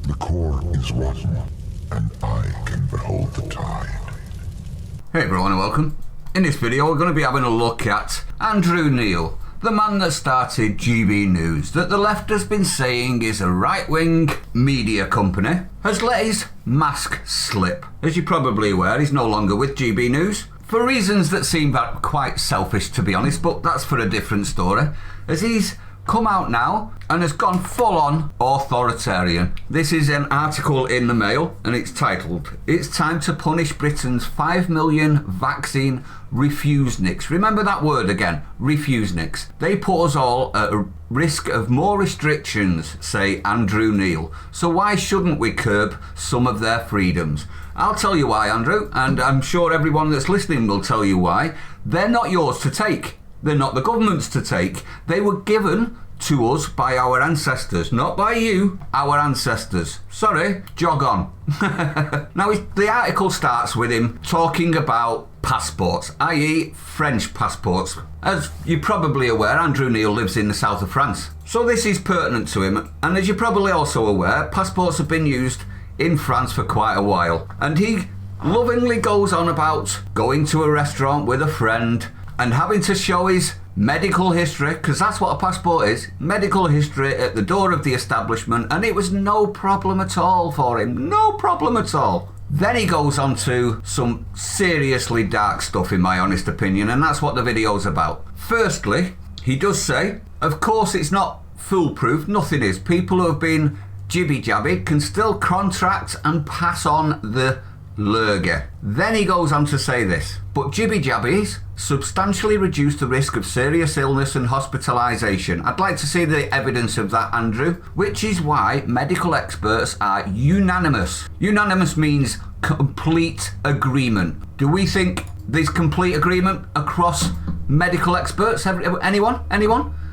The core is rotten, and I can behold the tide. Hey everyone and welcome. In this video we're going to be having a look at Andrew Neil, the man that started GB News, that the left has been saying is a right-wing media company, has let his mask slip. As you're probably aware, he's no longer with GB News, for reasons that seem quite selfish to be honest, but that's for a different story, as he's come out now and has gone full-on authoritarian. This is an article in the Mail and it's titled, "It's time to punish Britain's 5 million vaccine refuseniks." Remember that word again, refuseniks. They put us all at a risk of more restrictions, say Andrew Neil. So why shouldn't we curb some of their freedoms? I'll tell you why, Andrew, and I'm sure everyone that's listening will tell you why. They're not yours to take. They're not the government's to take. They were given to us by our ancestors, not by you, our ancestors. Sorry, jog on. Now, the article starts with him talking about passports, i.e. French passports. As you're probably aware, Andrew Neil lives in the south of France. So this is pertinent to him. And as you're probably also aware, passports have been used in France for quite a while. And he lovingly goes on about going to a restaurant with a friend and having to show his medical history, because that's what a passport is, medical history at the door of the establishment, and it was no problem at all for him, no problem at all. Then he goes on to some seriously dark stuff in my honest opinion, and that's what the video's about. Firstly, he does say, of course it's not foolproof, nothing is. People who have been jibby-jabby can still contract and pass on the lurgy. Then he goes on to say this, but jibby-jabbies substantially reduce the risk of serious illness and hospitalisation. I'd like to see the evidence of that, Andrew, which is why medical experts are unanimous. Unanimous means complete agreement. Do we think there's complete agreement across medical experts? Anyone?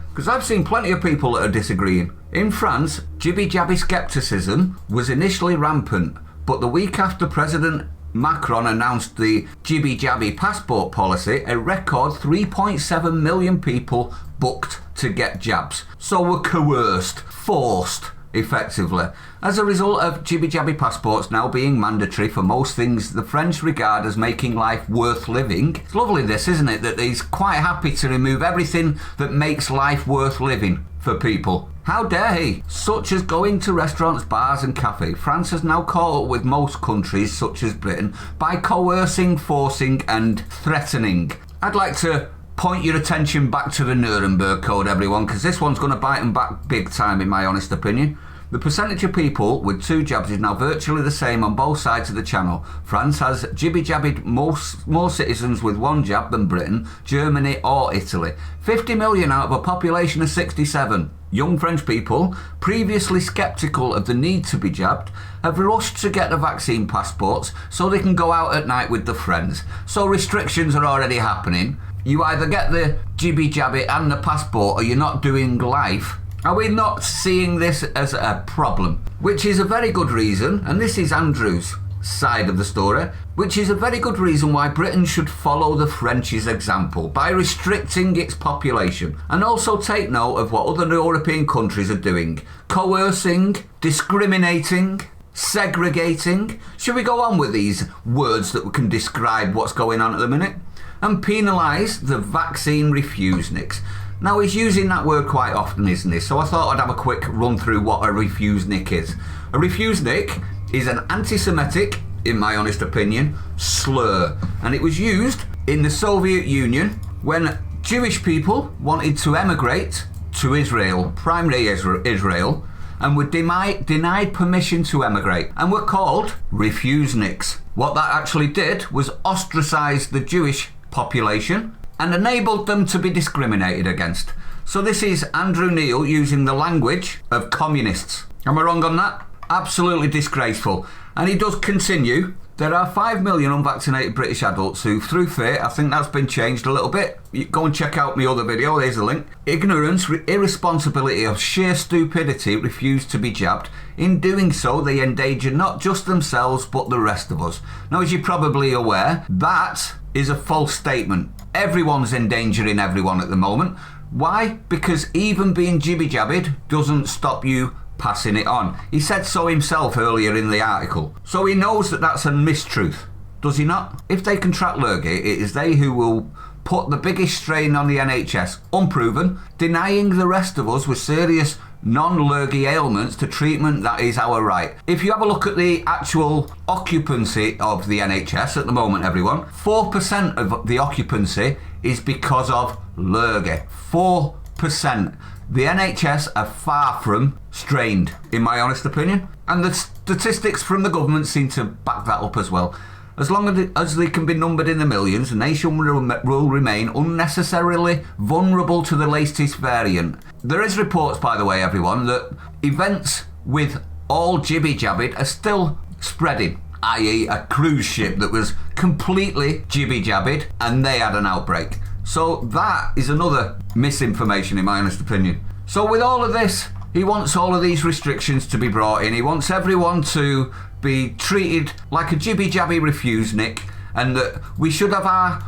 Because I've seen plenty of people that are disagreeing. In France, jibby-jabby scepticism was initially rampant, but the week after President Macron announced the jibby-jabby passport policy, a record 3.7 million people booked to get jabs. So were coerced, forced, effectively. As a result of jibby-jabby passports now being mandatory for most things the French regard as making life worth living. It's lovely this, isn't it, that he's quite happy to remove everything that makes life worth living for people. How dare he? Such as going to restaurants, bars and cafes. France has now caught up with most countries, such as Britain, by coercing, forcing and threatening. I'd like to point your attention back to the Nuremberg Code, everyone, because this one's going to bite them back big time, in my honest opinion. The percentage of people with 2 jabs is now virtually the same on both sides of the channel. France has jibby-jabbied more citizens with 1 jab than Britain, Germany or Italy. 50 million out of a population of 67. Young French people, previously sceptical of the need to be jabbed, have rushed to get the vaccine passports so they can go out at night with their friends. So restrictions are already happening. You either get the jibby-jabby and the passport or you're not doing life. Are we not seeing this as a problem? Which is a very good reason, and this is Andrew's side of the story, which is a very good reason why Britain should follow the French's example by restricting its population. And also take note of what other European countries are doing. Coercing, discriminating, segregating. Should we go on with these words that can describe what's going on at the minute? And penalise the vaccine refuseniks. Now, he's using that word quite often, isn't he? So I thought I'd have a quick run through what a refusenik is. A refusenik is an anti-Semitic, in my honest opinion, slur. And it was used in the Soviet Union when Jewish people wanted to emigrate to Israel, primarily Israel, and were denied permission to emigrate and were called refuseniks. What that actually did was ostracise the Jewish population and enabled them to be discriminated against. So this is Andrew Neil using the language of communists. Am I wrong on that? Absolutely disgraceful. And he does continue. There are 5 million unvaccinated British adults who, through fear, I think that's been changed a little bit. You go and check out my other video, there's the link. Ignorance, irresponsibility or sheer stupidity refuse to be jabbed. In doing so, they endanger not just themselves, but the rest of us. Now, as you're probably aware, that is a false statement. Everyone's endangering everyone at the moment. Why? Because even being jibby-jabbied doesn't stop you passing it on. He said so himself earlier in the article. So he knows that that's a mistruth, does he not? If they contract lurgy, it is they who will put the biggest strain on the NHS, unproven, denying the rest of us with serious non-lurgy ailments to treatment that is our right. If you have a look at the actual occupancy of the NHS at the moment, everyone, 4% of the occupancy is because of lurgy. 4%. The NHS are far from strained, in my honest opinion. And the statistics from the government seem to back that up as well. As long as they can be numbered in the millions, the nation will remain unnecessarily vulnerable to the latest variant. There is reports, by the way, everyone, that events with all jibby-jabbied are still spreading, i.e. a cruise ship that was completely jibby-jabbied and they had an outbreak. So that is another misinformation, in my honest opinion. So with all of this, he wants all of these restrictions to be brought in. He wants everyone to be treated like a jibby-jabby refusenik, and that we should have our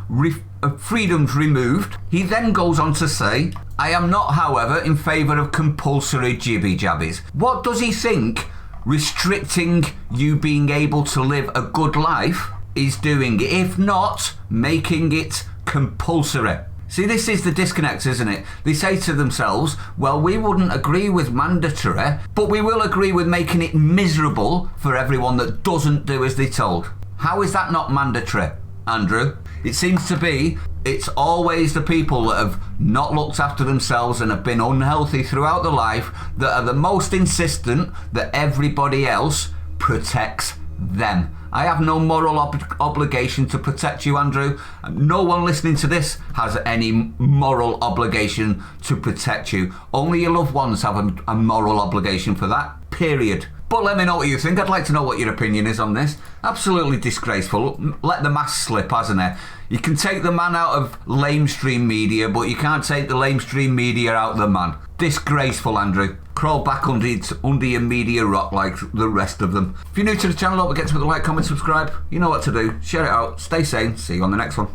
freedoms removed. He then goes on to say, I am not, however, in favour of compulsory jibby-jabbies. What does he think restricting you being able to live a good life is doing, if not making it compulsory? See, this is the disconnect, isn't it? They say to themselves, well, we wouldn't agree with mandatory, but we will agree with making it miserable for everyone that doesn't do as they're told. How is that not mandatory, Andrew? It seems to be it's always the people that have not looked after themselves and have been unhealthy throughout their life that are the most insistent that everybody else protects them. I have no moral obligation to protect you, Andrew. No one listening to this has any moral obligation to protect you. Only your loved ones have a moral obligation for that, period. But let me know what you think. I'd like to know what your opinion is on this. Absolutely disgraceful. Let the mask slip, hasn't it? You can take the man out of lamestream media, but you can't take the lamestream media out of the man. Disgraceful, Andrew. Crawl back under your media rock like the rest of them. If you're new to the channel, don't forget to put a like, comment, subscribe. You know what to do. Share it out. Stay sane. See you on the next one.